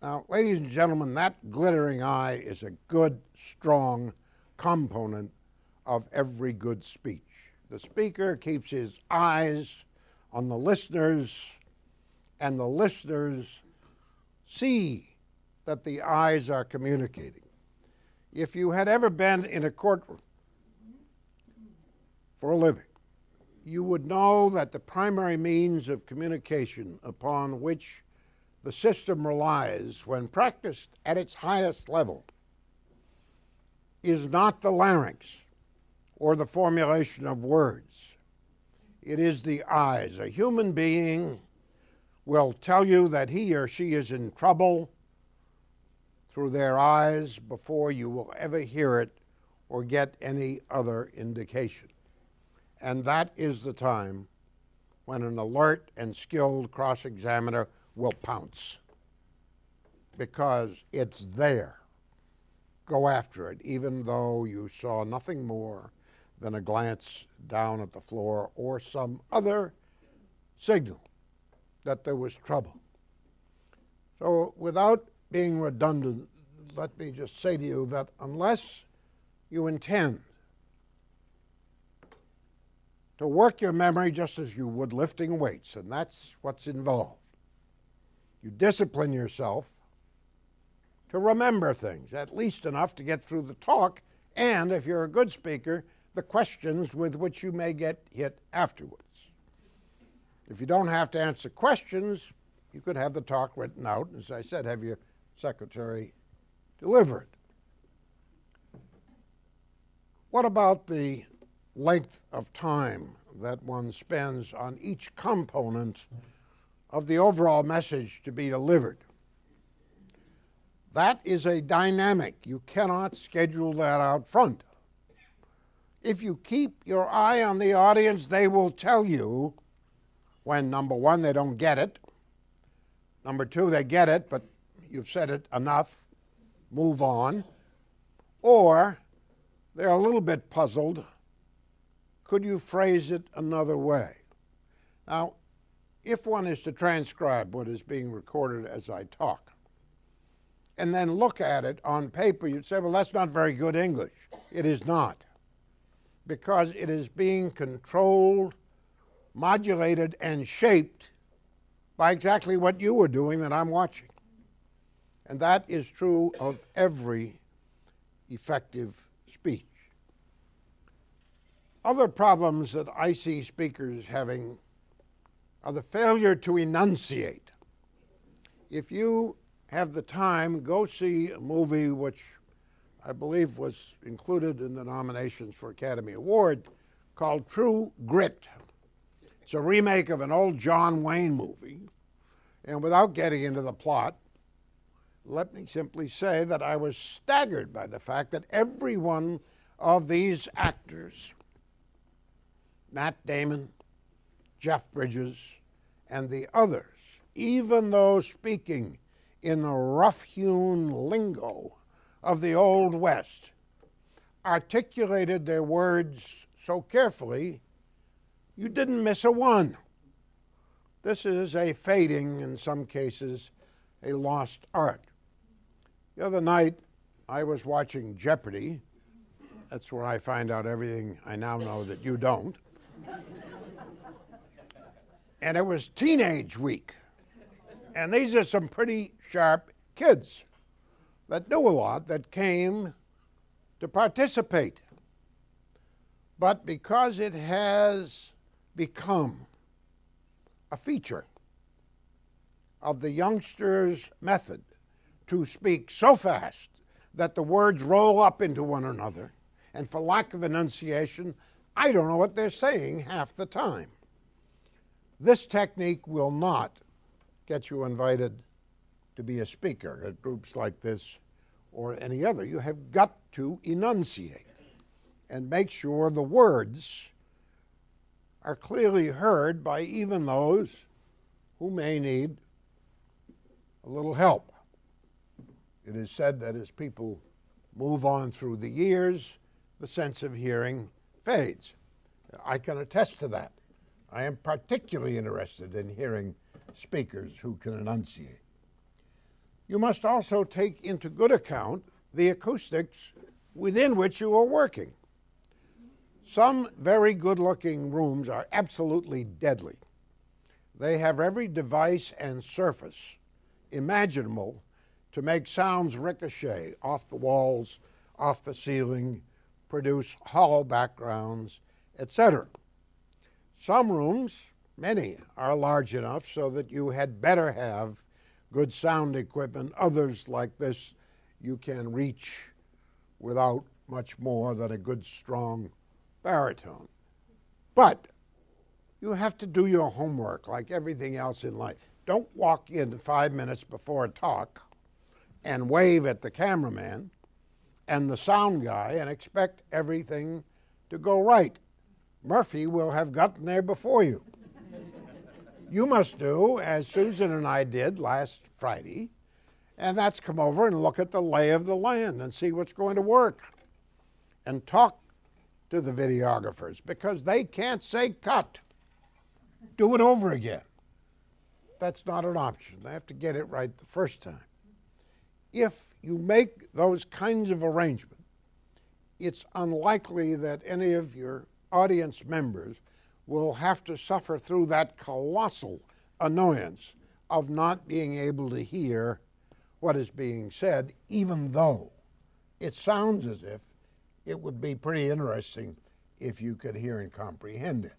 Now, ladies and gentlemen, that glittering eye is a good, strong component of every good speech. The speaker keeps his eyes on the listeners, and the listeners see that the eyes are communicating. If you had ever been in a courtroom for a living, you would know that the primary means of communication upon which the system relies when practiced at its highest level is not the larynx or the formulation of words. It is the eyes. A human being will tell you that he or she is in trouble through their eyes before you will ever hear it or get any other indication. And that is the time when an alert and skilled cross-examiner will pounce, because it's there. Go after it, even though you saw nothing more than a glance down at the floor or some other signal that there was trouble. So without being redundant, let me just say to you that unless you intend to work your memory just as you would lifting weights, and that's what's involved, you discipline yourself to remember things, at least enough to get through the talk, and if you're a good speaker, the questions with which you may get hit afterwards. If you don't have to answer questions, you could have the talk written out, and as I said, have your secretary deliver it. What about the length of time that one spends on each component of the overall message to be delivered? That is a dynamic. You cannot schedule that out front. If you keep your eye on the audience, they will tell you when, number one, they don't get it. Number two, they get it, but you've said it enough, move on. Or they're a little bit puzzled. Could you phrase it another way? Now, if one is to transcribe what is being recorded as I talk, and then look at it on paper, you'd say, well, that's not very good English. It is not, because it is being controlled, modulated, and shaped by exactly what you were doing that I'm watching. And that is true of every effective speech. Other problems that I see speakers having are the failure to enunciate. If you have the time, go see a movie which I believe was included in the nominations for Academy Award called True Grit. It's a remake of an old John Wayne movie, and without getting into the plot, let me simply say that I was staggered by the fact that every one of these actors, Matt Damon, Jeff Bridges, and the others, even though speaking in the rough-hewn lingo of the Old West, articulated their words so carefully, you didn't miss a one. This is a fading, in some cases, a lost art. The other night, I was watching Jeopardy. That's where I find out everything I now know that you don't. And it was Teenage Week. And these are some pretty sharp kids that knew a lot, that came to participate. But because it has become a feature of the youngsters' method to speak so fast that the words roll up into one another, and for lack of enunciation, I don't know what they're saying half the time. This technique will not get you invited to be a speaker at groups like this or any other. You have got to enunciate and make sure the words are clearly heard by even those who may need a little help. It is said that as people move on through the years, the sense of hearing fades. I can attest to that. I am particularly interested in hearing speakers who can enunciate. You must also take into good account the acoustics within which you are working. Some very good-looking rooms are absolutely deadly. They have every device and surface imaginable to make sounds ricochet off the walls, off the ceiling, produce hollow backgrounds, etc. Some rooms, many, are large enough so that you had better have good sound equipment. Others, like this, you can reach without much more than a good, strong baritone. But you have to do your homework like everything else in life. Don't walk in 5 minutes before a talk and wave at the cameraman and the sound guy and expect everything to go right. Murphy will have gotten there before you. You must do as Susan and I did last Friday, and that's come over and look at the lay of the land and see what's going to work and talk to the videographers, because they can't say cut. Do it over again. That's not an option. They have to get it right the first time. If you make those kinds of arrangements, it's unlikely that any of your audience members will have to suffer through that colossal annoyance of not being able to hear what is being said, even though it sounds as if it would be pretty interesting if you could hear and comprehend it.